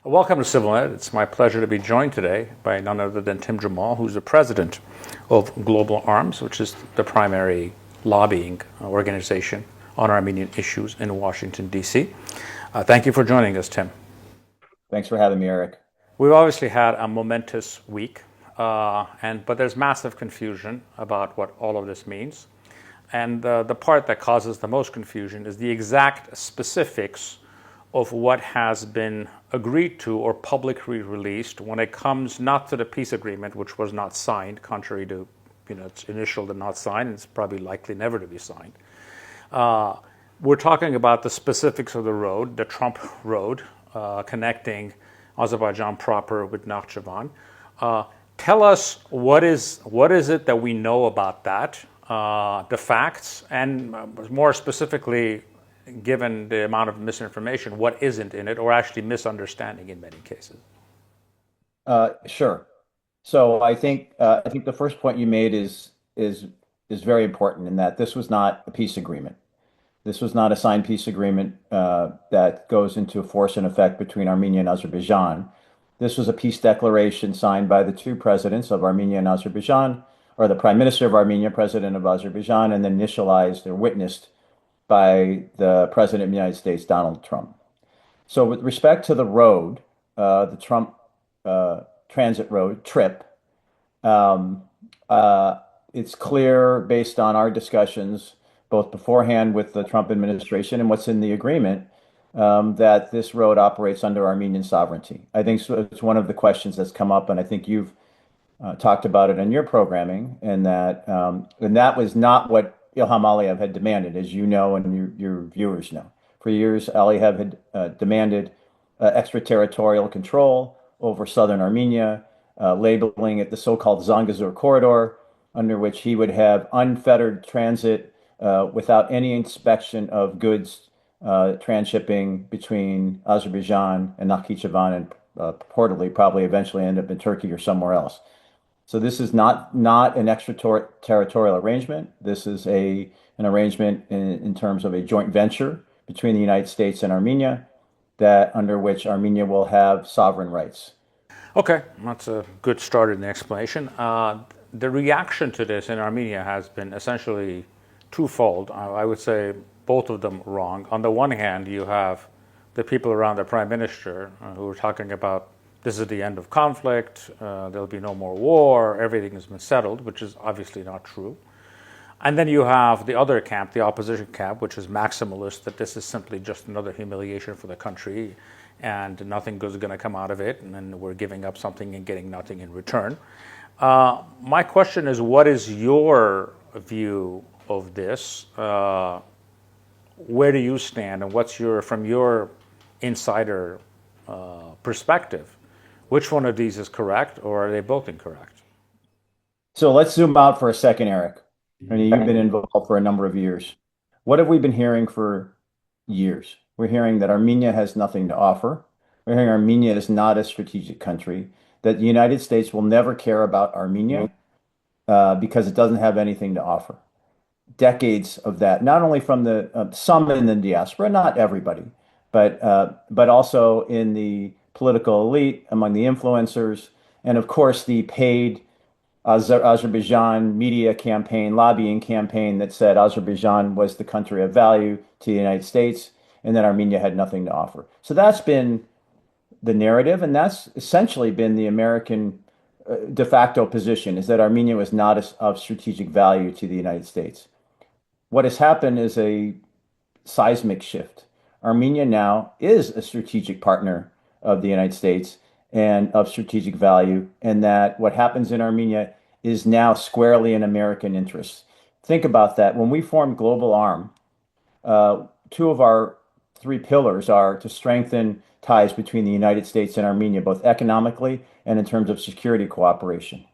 Welcome to Civilnet. It's my pleasure to be joined today by none other than Tim Jemal, who's the president of Global Arms, which is the primary lobbying organization on Armenian issues in Washington, D.C. Thank you for joining us, Tim. Thanks for having me, Eric. We've obviously had a momentous week, but there's massive confusion about what all of this means. And the part that causes the most confusion is the exact specifics of what has been agreed to or publicly released when it comes not to the peace agreement, which was not signed, contrary to its initial to not sign, and it's probably likely never to be signed. We're talking about the specifics of the road, the Trump road, connecting Azerbaijan proper with Nakhchivan. Tell us what is it that we know about that, the facts, and more specifically, given the amount of misinformation, what isn't in it, or actually misunderstanding in many cases? Sure. So I think the first point you made is very important in that this was not a peace agreement. This was not a signed peace agreement that goes into force and effect between Armenia and Azerbaijan. This was a peace declaration signed by the two presidents of Armenia and Azerbaijan, or the Prime Minister of Armenia, President of Azerbaijan, and then initialized or witnessed by the President of the United States, Donald Trump. So with respect to the road, the Trump transit road, TRIP, um, it's clear based on our discussions, both beforehand with the Trump administration and what's in the agreement, that this road operates under Armenian sovereignty. I think it's one of the questions that's come up, and I think you've talked about it in your programming, and that was not what Ilham Aliyev had demanded, as you know, and your viewers know. For years, Aliyev had demanded extraterritorial control over southern Armenia, labeling it the so-called Zangezur corridor, under which he would have unfettered transit without any inspection of goods transshipping between Azerbaijan and Nakhchivan, and purportedly probably eventually end up in Turkey or somewhere else. So this is not an extraterritorial arrangement. This is an arrangement in terms of a joint venture between the United States and Armenia, that under which Armenia will have sovereign rights. Okay, that's a good start in the explanation. The reaction to this in Armenia has been essentially twofold. I would say both of them wrong. On the one hand, you have the people around the prime minister who are talking about this is the end of conflict, there'll be no more war, everything has been settled, which is obviously not true. And then you have the other camp, the opposition camp, which is maximalist, that this is simply just another humiliation for the country and nothing good is going to come out of it, and then we're giving up something and getting nothing in return. My question is, what is your view of this? Where do you stand, and from your insider perspective, which one of these is correct, or are they both incorrect? So let's zoom out for a second, Eric. I mean, you've been involved for a number of years. What have we been hearing for years? We're hearing that Armenia has nothing to offer. We're hearing Armenia is not a strategic country, that the United States will never care about Armenia because it doesn't have anything to offer. Decades of that, not only from the some in the diaspora, not everybody, but also in the political elite, among the influencers, and of course the paid Azerbaijan media campaign, lobbying campaign that said Azerbaijan was the country of value to the United States and that Armenia had nothing to offer. So that's been the narrative, and that's essentially been the American de facto position, is that Armenia was not of strategic value to the United States. What has happened is a seismic shift. Armenia now is a strategic partner of the United States and of strategic value, and that what happens in Armenia is now squarely in American interests. Think about that. When we formed Global Arm, two of our three pillars are to strengthen ties between the United States and Armenia, both economically and in terms of security cooperation.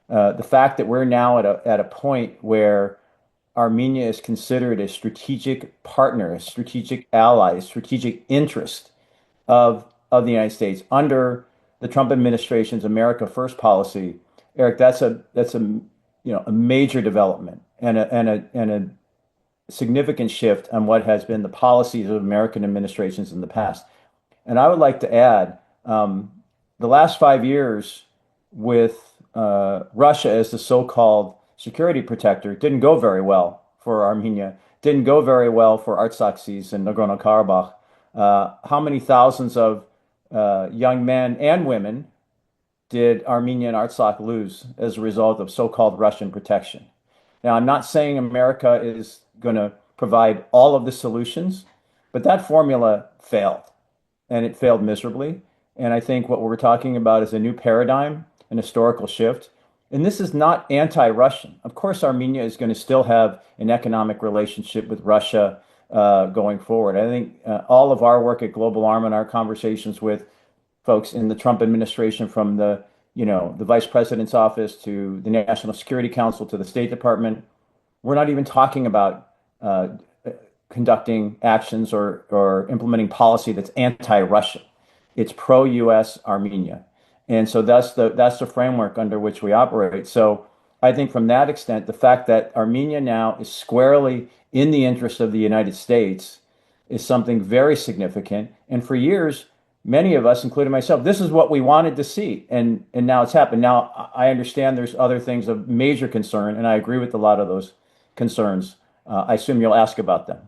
The fact that we're now at a point where Armenia is considered a strategic partner, a strategic ally, a strategic interest of the United States under the Trump administration's America First policy, Eric, that's a major development and a significant shift on what has been the policies of American administrations in the past. And I would like to add Um, the last 5 years with Russia as the so-called security protector didn't go very well for Armenia, didn't go very well for Artsakh and Nagorno-Karabakh. How many thousands of young men and women did Armenia and Artsakh lose as a result of so-called Russian protection? Now, I'm not saying America is going to provide all of the solutions, but that formula failed, and it failed miserably. And I think what we're talking about is a new paradigm, an historical shift. And this is not anti-Russian. Of course, Armenia is going to still have an economic relationship with Russia going forward. I think all of our work at Global Arm and our conversations with folks in the Trump administration, from the vice president's office to the National Security Council to the State Department, we're not even talking about conducting actions or implementing policy that's anti-Russian. It's pro-U.S. Armenia. And so that's the framework under which we operate. So I think from that extent, the fact that Armenia now is squarely in the interest of the United States is something very significant. And for years, many of us, including myself, this is what we wanted to see. And now it's happened. Now I understand there's other things of major concern, and I agree with a lot of those concerns. I assume you'll ask about them.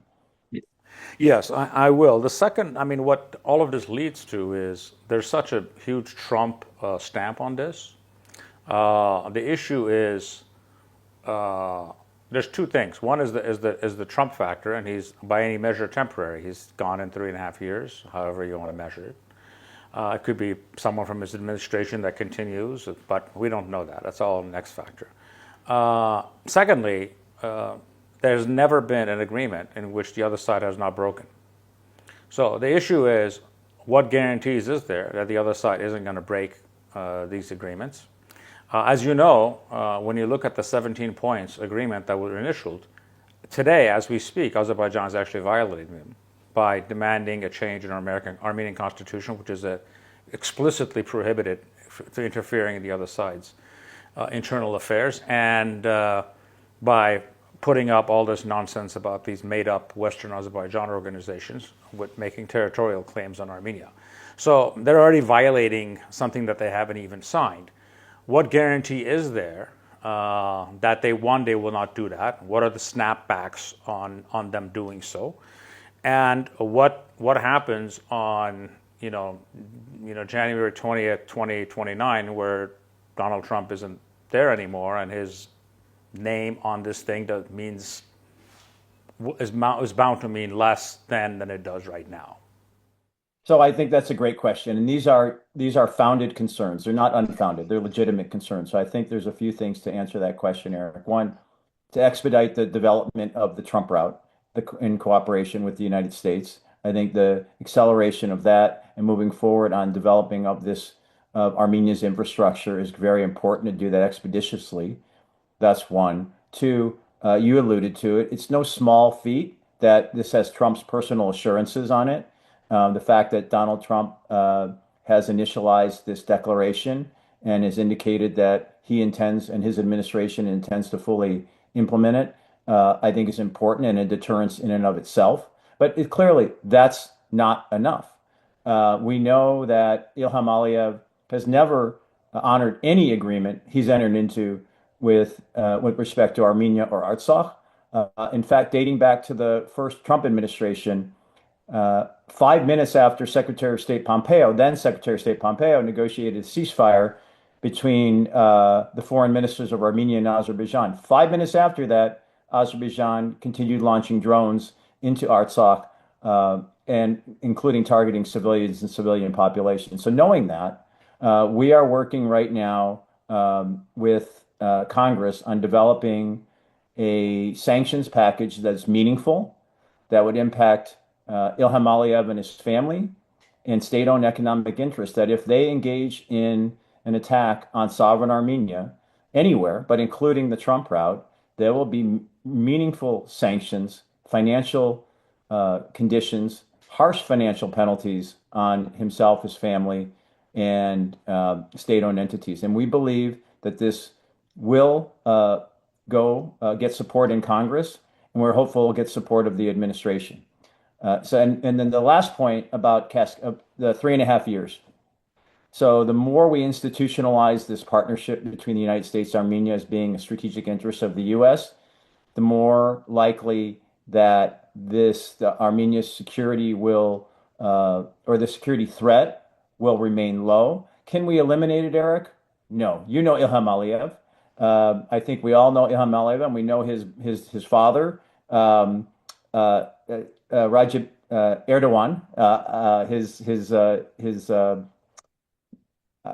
Yes, I will. The second, I mean, what all of this leads to is there's such a huge Trump stamp on this. The issue is there's two things. One is the Trump factor, and he's by any measure temporary. He's gone in 3.5 years, however you want to measure it. It could be someone from his administration that continues, but we don't know that. That's all next factor. Secondly, there's never been an agreement in which the other side has not broken. So the issue is, what guarantees is there that the other side isn't going to break these agreements? As you know, when you look at the 17 points agreement that were initialed, today, as we speak, Azerbaijan is actually violating them by demanding a change in our Armenian constitution, which is explicitly prohibited to interfering in the other side's internal affairs, and by putting up all this nonsense about these made-up Western Azerbaijan organizations with making territorial claims on Armenia. So they're already violating something that they haven't even signed. What guarantee is there that they one day will not do that? What are the snapbacks on them doing so? And what happens on January 20th, 2029, where Donald Trump isn't there anymore, and his name on this thing is bound to mean less than it does right now. So I think that's a great question, and these are founded concerns. They're not unfounded. They're legitimate concerns. So I think there's a few things to answer that question, Eric. One, to expedite the development of the Trump route in cooperation with the United States. I think the acceleration of that and moving forward on developing of this Armenia's infrastructure is very important to do that expeditiously. That's one. Two, you alluded to it. It's no small feat that this has Trump's personal assurances on it. The fact that Donald Trump has initialized this declaration and has indicated that he intends and his administration intends to fully implement it, I think is important and a deterrence in and of itself. But clearly, that's not enough. We know that Ilham Aliyev has never honored any agreement he's entered into with respect to Armenia or Artsakh. In fact, dating back to the first Trump administration, 5 minutes after then Secretary of State Pompeo negotiated a ceasefire between the foreign ministers of Armenia and Azerbaijan. 5 minutes after that, Azerbaijan continued launching drones into Artsakh, and including targeting civilians and civilian populations. So knowing that, we are working right now with Congress on developing a sanctions package that's meaningful, that would impact Ilham Aliyev and his family and state-owned economic interests, that if they engage in an attack on sovereign Armenia anywhere, but including the Trump route, there will be meaningful sanctions, financial conditions, harsh financial penalties on himself, his family, and state-owned entities. And we believe that this will get support in Congress, and we're hopeful it'll get support of the administration. And then the last point about the 3.5 years. So the more we institutionalize this partnership between the United States and Armenia as being a strategic interest of the U.S., the more likely that the Armenia's security will, or the security threat will remain low. Can we eliminate it, Eric? No. You know Ilham Aliyev. I think we all know Ilham Aliyev, and we know his father, Recep Erdogan, his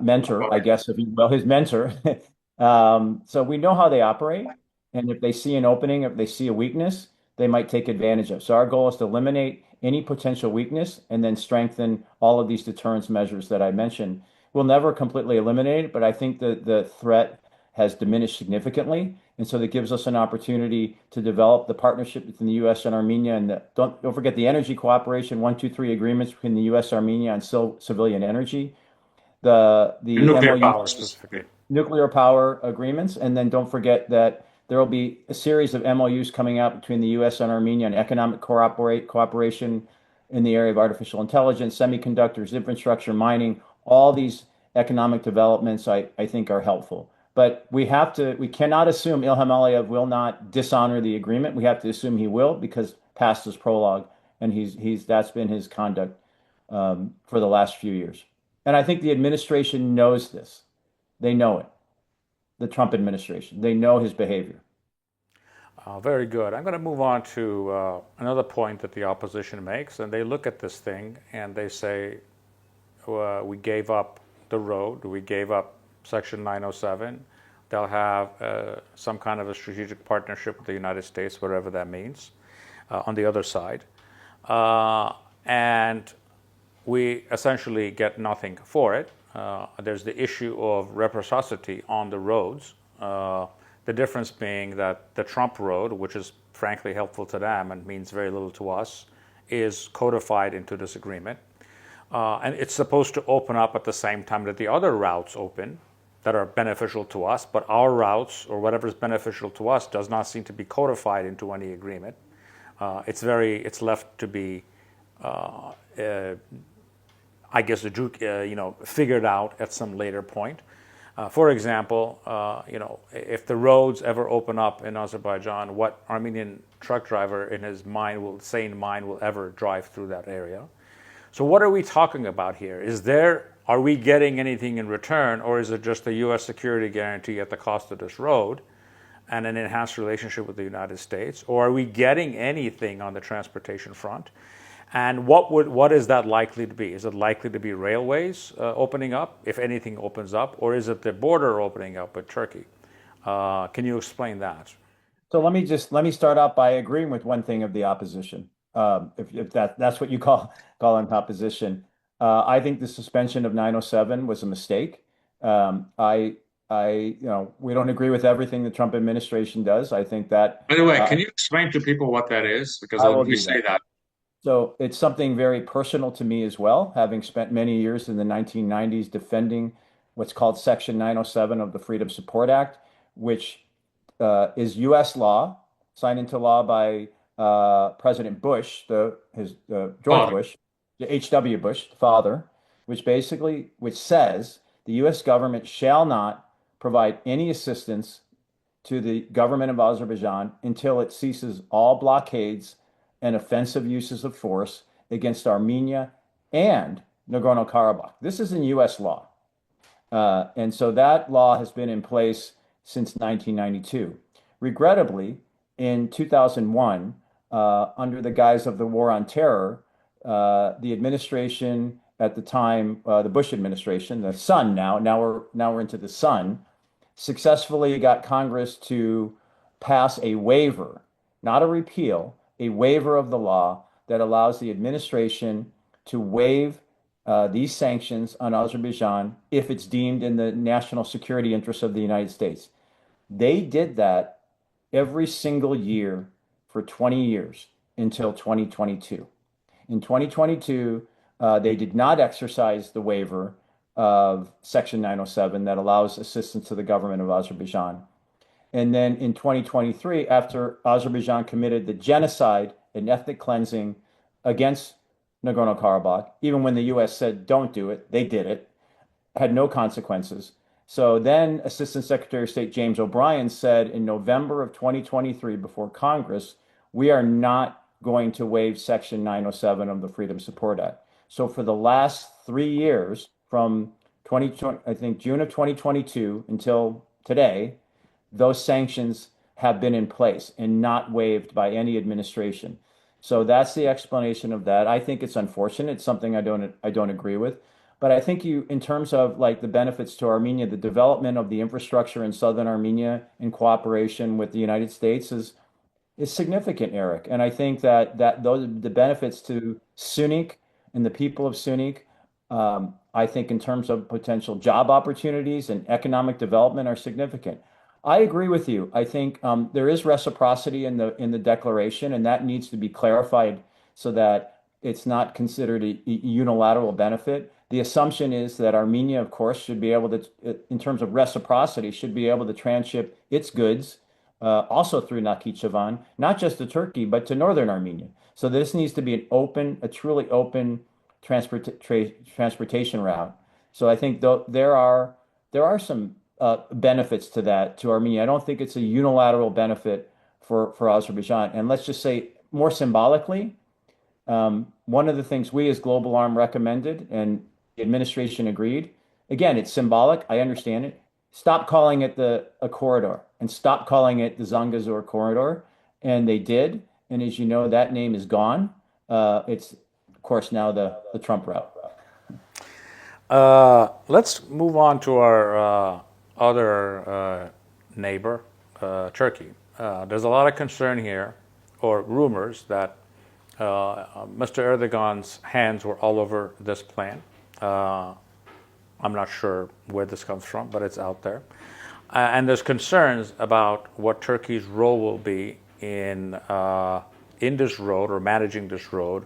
mentor, I guess, if you will, his mentor. So we know how they operate. And if they see an opening, if they see a weakness, they might take advantage of. So our goal is to eliminate any potential weakness and then strengthen all of these deterrence measures that I mentioned. We'll never completely eliminate it, but I think that the threat has diminished significantly. And so that gives us an opportunity to develop the partnership between the U.S. and Armenia. And don't forget the energy cooperation, 123 agreements between the U.S. and Armenia on civilian energy, the Nuclear power MOUs, specifically. nuclear power agreements, and then don't forget that there will be a series of MOUs coming out between the U.S. and Armenia on economic cooperation in the area of artificial intelligence, semiconductors, infrastructure, mining. All these economic developments, I think, are helpful. But we cannot assume Ilham Aliyev will not dishonor the agreement. We have to assume he will because past his prologue, and that's been his conduct for the last few years. And I think the administration knows this. They know it. The Trump administration. They know his behavior. Very good. I'm going to move on to another point that the opposition makes, and they look at this thing and they say, we gave up the road, we gave up Section 907. They'll have some kind of a strategic partnership with the United States, whatever that means, on the other side. And we essentially get nothing for it. There's the issue of reciprocity on the roads. The difference being that the Trump road, which is frankly helpful to them and means very little to us, is codified into this agreement. And it's supposed to open up at the same time that the other routes open that are beneficial to us, but our routes or whatever is beneficial to us does not seem to be codified into any agreement. It's left to be, I guess, figured out at some later point. For example, if the roads ever open up in Azerbaijan, what Armenian truck driver in his mind will ever drive through that area? So what are we talking about here? Are we getting anything in return, or is it just a U.S. security guarantee at the cost of this road and an enhanced relationship with the United States? Or are we getting anything on the transportation front? And what is that likely to be? Is it likely to be railways opening up, if anything opens up, or is it the border opening up with Turkey? Can you explain that? So let me start out by agreeing with one thing of the opposition. If that's what you call an opposition. I think the suspension of 907 was a mistake. We don't agree with everything the Trump administration does. I think that. By the way, can you explain to people what that is? Because I will when we do say that. that, So it's something very personal to me as well, having spent many years in the 1990s defending what's called Section 907 of the Freedom Support Act, which is U.S. law, signed into law by President Bush, George oh, Bush, the H.W. Bush, the father, which says the U.S. government shall not provide any assistance to the government of Azerbaijan until it ceases all blockades and offensive uses of force against Armenia and Nagorno-Karabakh. This is in U.S. law. And so that law has been in place since 1992. Regrettably, in 2001, under the guise of the war on terror, the administration at the time, the Bush administration, the son now we're into the son, successfully got Congress to pass a waiver, not a repeal, a waiver of the law that allows the administration to waive these sanctions on Azerbaijan if it's deemed in the national security interests of the United States. They did that every single year for 20 years until 2022. In 2022, they did not exercise the waiver of Section 907 that allows assistance to the government of Azerbaijan. And then in 2023, after Azerbaijan committed the genocide and ethnic cleansing against Nagorno-Karabakh, even when the U.S. said don't do it, they did it. had no consequences. So then Assistant Secretary of State James O'Brien said in November of 2023 before Congress, we are not going to waive Section 907 of the Freedom Support Act. So for the last 3 years, from 2020, I think June of 2022 until today, those sanctions have been in place and not waived by any administration. So that's the explanation of that. I think it's unfortunate. It's something I don't agree with. But I think in terms of like the benefits to Armenia, the development of the infrastructure in southern Armenia in cooperation with the United States is significant, Eric. And I think that the benefits to Sunik and the people of Sunik, I think in terms of potential job opportunities and economic development are significant. I agree with you. I think there is reciprocity in the declaration, and that needs to be clarified so that it's not considered a unilateral benefit. The assumption is that Armenia, of course, should be able to, in terms of reciprocity, should be able to transship its goods also through Nakhichevan, not just to Turkey, but to northern Armenia. So this needs to be a truly open transportation route. So I think there are some benefits to that to Armenia. I don't think it's a unilateral benefit for Azerbaijan. And let's just say more symbolically, one of the things we as Global Arm recommended and the administration agreed, again, it's symbolic. I understand it. Stop calling it a corridor and stop calling it the Zangezur corridor. And they did. And as you know, that name is gone. It's, of course, now the Trump route. Let's move on to our other neighbor, Turkey. There's a lot of concern here, or rumors, that Mr. Erdogan's hands were all over this plan. I'm not sure where this comes from, but it's out there. And there's concerns about what Turkey's role will be in this road, or managing this road,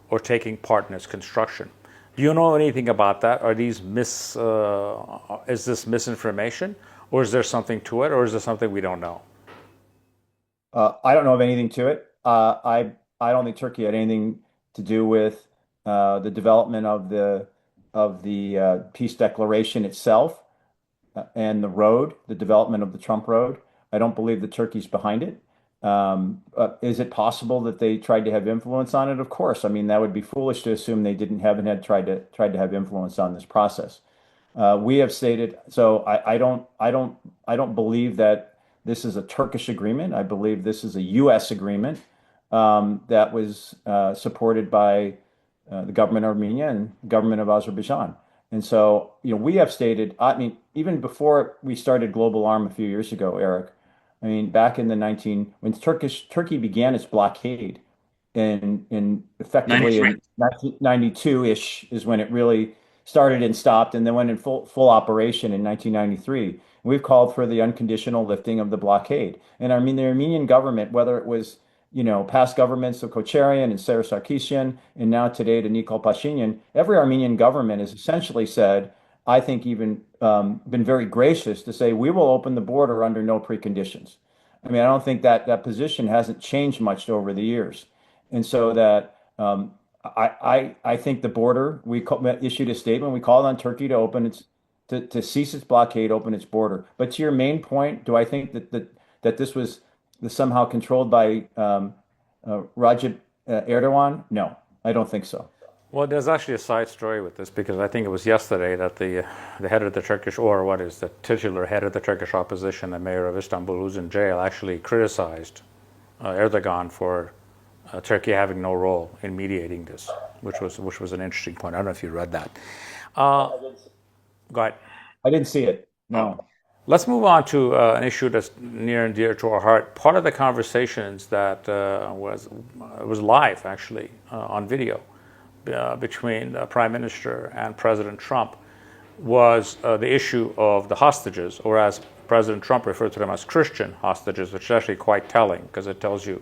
or taking part in its construction. Do you know anything about that? Are these is this misinformation, or is there something to it, or is there something we don't know? I don't know of anything to it. I don't think Turkey had anything to do with the development of the peace declaration itself and the road, the development of the Trump road. I don't believe that Turkey's behind it. Is it possible that they tried to have influence on it? Of course. I mean, that would be foolish to assume they haven't had tried to have influence on this process. We have stated, so I don't believe that this is a Turkish agreement. I believe this is a U.S. agreement that was supported by the government of Armenia and the government of Azerbaijan. And so, we have stated, I mean, even before we started Global Arm a few years ago, Eric, I mean, back in when Turkey began its blockade in effectively 93. in 1992-ish is when it really started and stopped, and then went in full operation in 1993. We've called for the unconditional lifting of the blockade. And I mean, the Armenian government, whether it was past governments of Kocharian and Seir Sarkisian, and now today to Nikol Pashinyan, every Armenian government has essentially said, I think even been very gracious to say, we will open the border under no preconditions. I mean, I don't think that position hasn't changed much over the years. And so that I think the border, issued a statement, we called on Turkey to open to cease its blockade, open its border. But to your main point, do I think that this was somehow controlled by Recep Erdogan? No, I don't think so. Well, there's actually a side story with this, because I think it was yesterday that the head of the Turkish, or what is the titular head of the Turkish opposition, the mayor of Istanbul, who's in jail, actually criticized Erdogan for Turkey having no role in mediating this, which was an interesting point. I don't know if you read that. Go ahead. I didn't see it. No. Let's move on to an issue that's near and dear to our heart. Part of the conversations that was live, actually, on video, between the Prime Minister and President Trump was the issue of the hostages, or as President Trump referred to them as Christian hostages, which is actually quite telling, because it tells you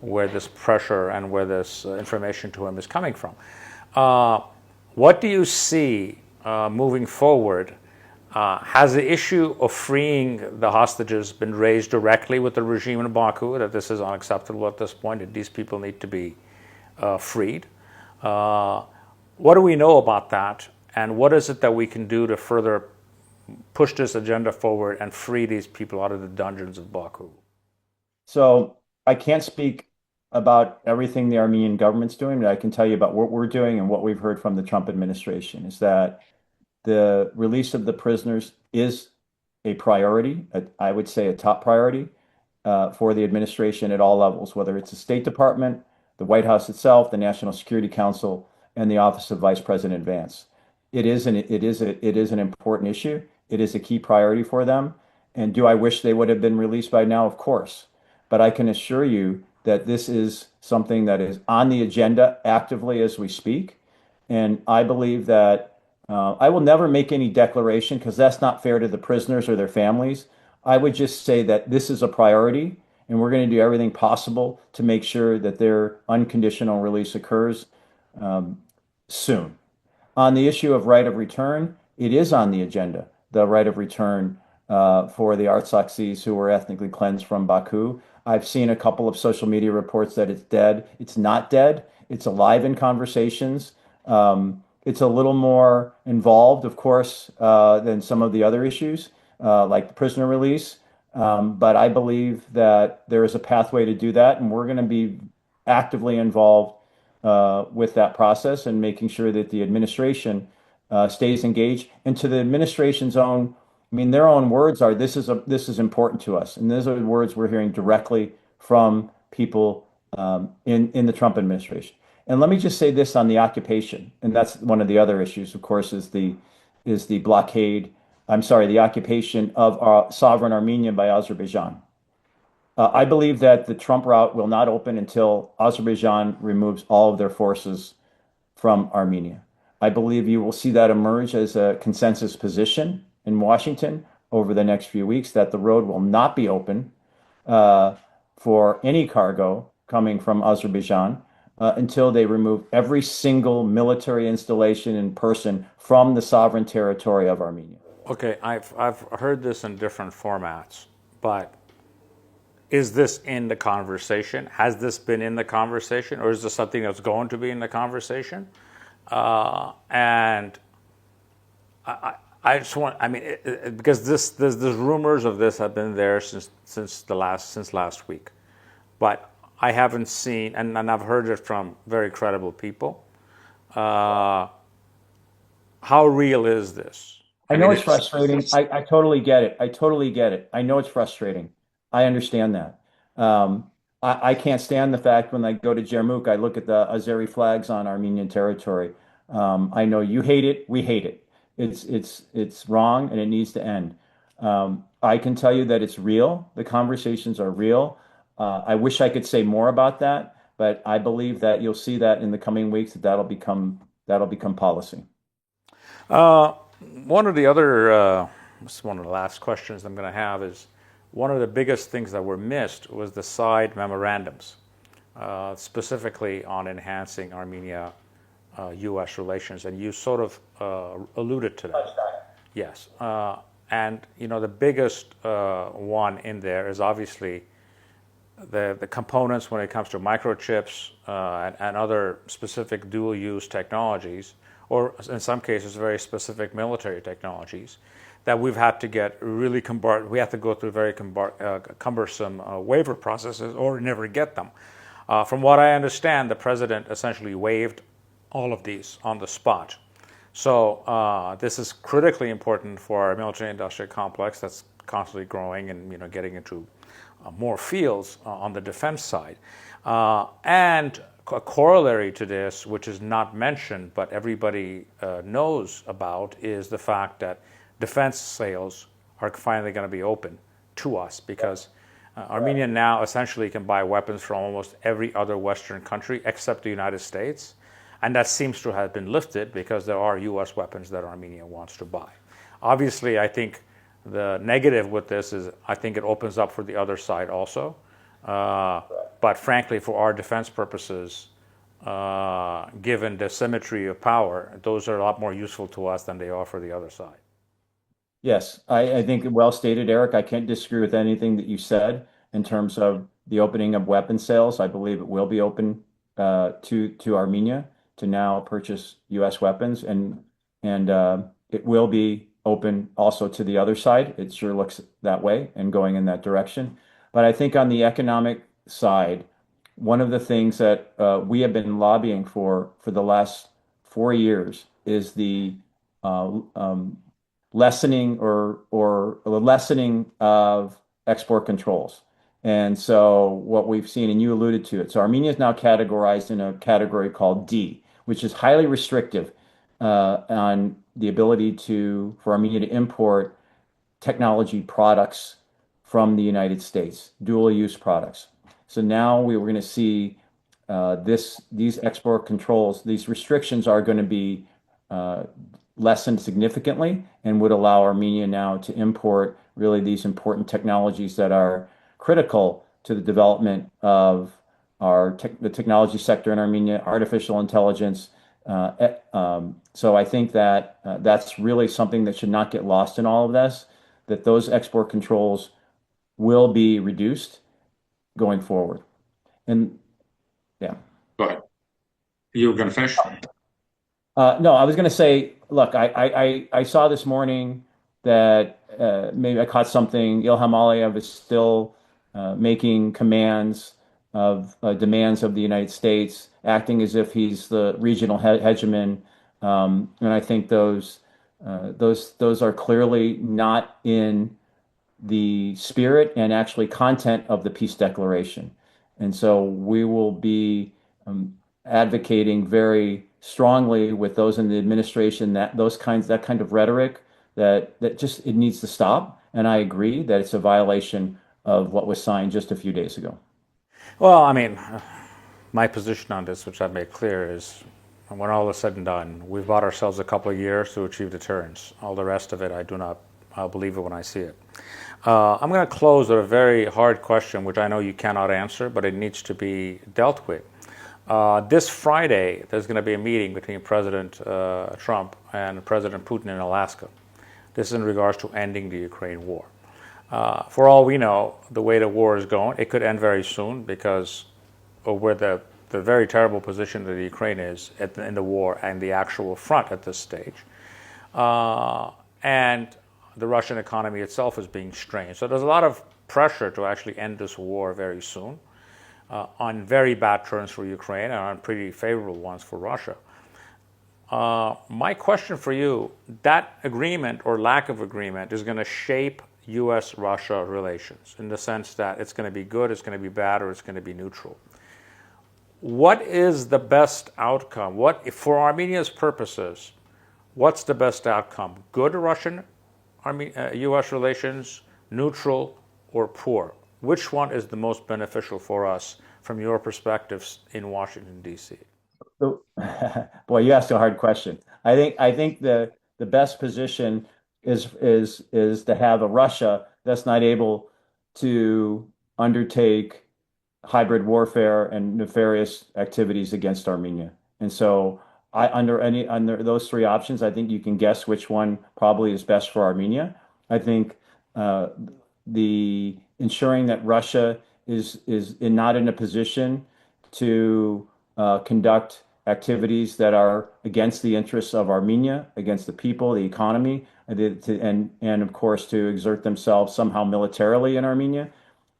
where this pressure and where this information to him is coming from. What do you see moving forward? Has the issue of freeing the hostages been raised directly with the regime in Baku, that this is unacceptable at this point, that these people need to be freed? What do we know about that? And what is it that we can do to further push this agenda forward and free these people out of the dungeons of Baku? So I can't speak about everything the Armenian government's doing, but I can tell you about what we're doing and what we've heard from the Trump administration is that the release of the prisoners is a priority, I would say a top priority for the administration at all levels, whether it's the State Department, the White House itself, the National Security Council, and the Office of Vice President Vance. It is an important issue. It is a key priority for them. And do I wish they would have been released by now? Of course. But I can assure you that this is something that is on the agenda actively as we speak. And I believe that I will never make any declaration because that's not fair to the prisoners or their families. I would just say that this is a priority, and we're going to do everything possible to make sure that their unconditional release occurs soon. On the issue of right of return, it is on the agenda, the right of return for the Artsakh who were ethnically cleansed from Baku. I've seen a couple of social media reports that it's dead. It's not dead. It's alive in conversations. It's a little more involved, of course, than some of the other issues, like the prisoner release. But I believe that there is a pathway to do that, and we're going to be actively involved with that process and making sure that the administration stays engaged. And to the administration's own, I mean, their own words are, this is important to us. And those are the words we're hearing directly from people in the Trump administration. And let me just say this on the occupation, and that's one of the other issues, of course, is the blockade. I'm sorry, the occupation of sovereign Armenia by Azerbaijan. I believe that the Trump route will not open until Azerbaijan removes all of their forces from Armenia. I believe you will see that emerge as a consensus position in Washington over the next few weeks, that the road will not be open for any cargo coming from Azerbaijan until they remove every single military installation and person from the sovereign territory of Armenia. Okay, I've heard this in different formats, but is this in the conversation? Has this been in the conversation, or is this something that's going to be in the conversation? And I just want, I mean, because there's rumors of this have been there since last week, but I haven't seen, and I've heard it from very credible people. How real is this? I know it's frustrating. I totally get it. I totally get it. I know it's frustrating. I understand that. I can't stand the fact when I go to Jarmuk, I look at the Azeri flags on Armenian territory. I know you hate it. We hate it. It's wrong and it needs to end. I can tell you that it's real. The conversations are real. I wish I could say more about that, but I believe that you'll see that in the coming weeks that'll become policy. One of the other, this is one of the last questions I'm going to have is, one of the biggest things that were missed was the side memorandums, specifically on enhancing Armenia-U.S. relations, and you sort of alluded to that. Yes, and you know the biggest one in there is obviously the components when it comes to microchips and other specific dual-use technologies, or in some cases very specific military technologies that we've had to get really we have to go through very cumbersome waiver processes or never get them. From what I understand, the president essentially waived all of these on the spot. So this is critically important for our military-industrial complex that's constantly growing and getting into more fields on the defense side. And a corollary to this, which is not mentioned but everybody knows about, is the fact that defense sales are finally going to be open to us because Armenia now essentially can buy weapons from almost every other Western country except the United States. And that seems to have been lifted because there are U.S. weapons that Armenia wants to buy. Obviously, I think the negative with this is I think it opens up for the other side also. But frankly, for our defense purposes, given the symmetry of power, those are a lot more useful to us than they are for the other side. Yes, I think well stated, Eric. I can't disagree with anything that you said in terms of the opening of weapon sales. I believe it will be open to Armenia to now purchase U.S. weapons. And and it will be open also to the other side. It sure looks that way and going in that direction. But I think on the economic side, one of the things that we have been lobbying for the last 4 years is the lessening or the lessening of export controls. And so what we've seen, and you alluded to it, so Armenia is now categorized in a category called D, which is highly restrictive on the ability for Armenia to import technology products from the United States, dual use products. So now we were going to see these export controls, these restrictions are going to be lessened significantly and would allow Armenia now to import really these important technologies that are critical to the development of the technology sector in Armenia, artificial intelligence. So I think that that's really something that should not get lost in all of this, that those export controls will be reduced going forward. And yeah. Go ahead. You were going to finish? No, I was going to say, look, I saw this morning that maybe I caught something. Ilham Aliyev is still making commands of demands of the United States, acting as if he's the regional hegemon. And I think those are clearly not in the spirit and actually content of the peace declaration. And so we will be advocating very strongly with those in the administration that that kind of rhetoric that just it needs to stop. And I agree that it's a violation of what was signed just a few days ago. Well, I mean, my position on this, which I've made clear, is when all is said and done, we've bought ourselves a couple of years to achieve deterrence. All the rest of it, I'll believe it when I see it. I'm going to close with a very hard question, which I know you cannot answer, but it needs to be dealt with. This Friday, there's going to be a meeting between President Trump and President Putin in Alaska. This is in regards to ending the Ukraine war. For all we know, the way the war is going, it could end very soon because of where the very terrible position that the Ukraine is in the war and the actual front at this stage. And the Russian economy itself is being strained. So there's a lot of pressure to actually end this war very soon on very bad terms for Ukraine and on pretty favorable ones for Russia. My question for you, that agreement or lack of agreement is going to shape U.S.-Russia relations in the sense that it's going to be good, it's going to be bad, or it's going to be neutral. What is the best outcome? For Armenia's purposes, what's the best outcome? Good Russian-U.S. relations, neutral, or poor? Which one is the most beneficial for us from your perspectives in Washington, D.C.? Boy, you asked a hard question. I think the best position is to have a Russia that's not able to undertake hybrid warfare and nefarious activities against Armenia. And so under those three options, I think you can guess which one probably is best for Armenia. I think the ensuring that Russia is not in a position to conduct activities that are against the interests of Armenia, against the people, the economy, and of course to exert themselves somehow militarily in Armenia.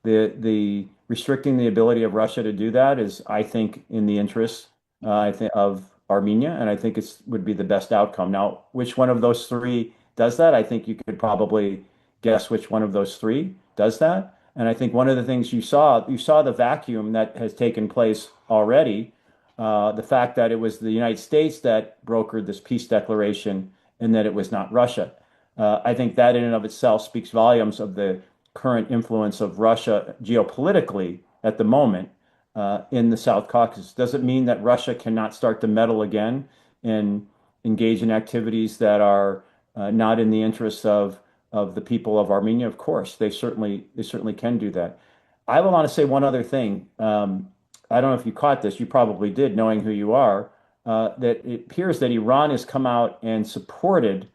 The restricting the ability of Russia to do that is, I think, in the interests of Armenia, and I think it would be the best outcome. Now, which one of those three does that? I think you could probably guess which one of those three does that. And I think one of the things you saw the vacuum that has taken place already, the fact that it was the United States that brokered this peace declaration and that it was not Russia. I think that in and of itself speaks volumes of the current influence of Russia geopolitically at the moment in the South Caucasus. Does it mean that Russia cannot start to meddle again and engage in activities that are not in the interests of the people of Armenia? Of course, they certainly can do that. I will want to say one other thing. I don't know if you caught this. You probably did, knowing who you are. That it appears that Iran has come out and supported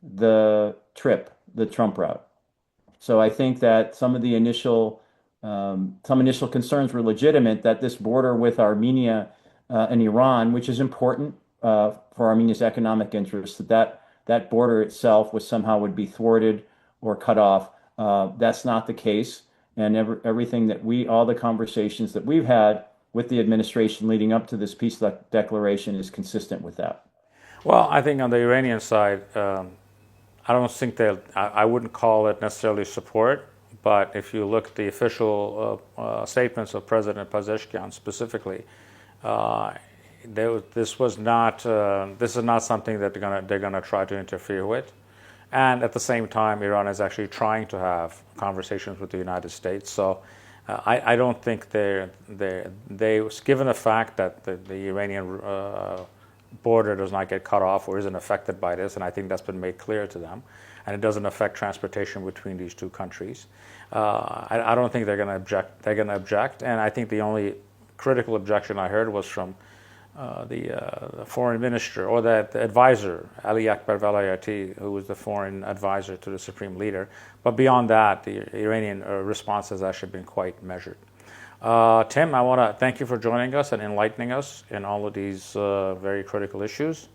the Trump route. So I think that some initial concerns were legitimate that this border with Armenia and Iran, which is important for Armenia's economic interests, that border itself was somehow would be thwarted or cut off. That's not the case. And everything that all the conversations that we've had with the administration leading up to this peace declaration is consistent with that. Well, I think on the Iranian side, I don't think I wouldn't call it necessarily support, but if you look at the official statements of President Pezeshkian specifically, this is not something that they're gonna try to interfere with. And at the same time, Iran is actually trying to have conversations with the United States. So I don't think given the fact that the Iranian border does not get cut off or isn't affected by this, and I think that's been made clear to them, and it doesn't affect transportation between these two countries. I don't think they're going to object. They're going to object, and I think the only critical objection I heard was from the foreign minister or the advisor, Ali Akbar Velayati, who was the foreign advisor to the supreme leader. But beyond that, the Iranian response has actually been quite measured. Tim, I want to thank you for joining us and enlightening us in all of these very critical issues.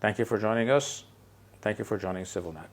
Thank you for joining us. Thank you for joining Civilnet.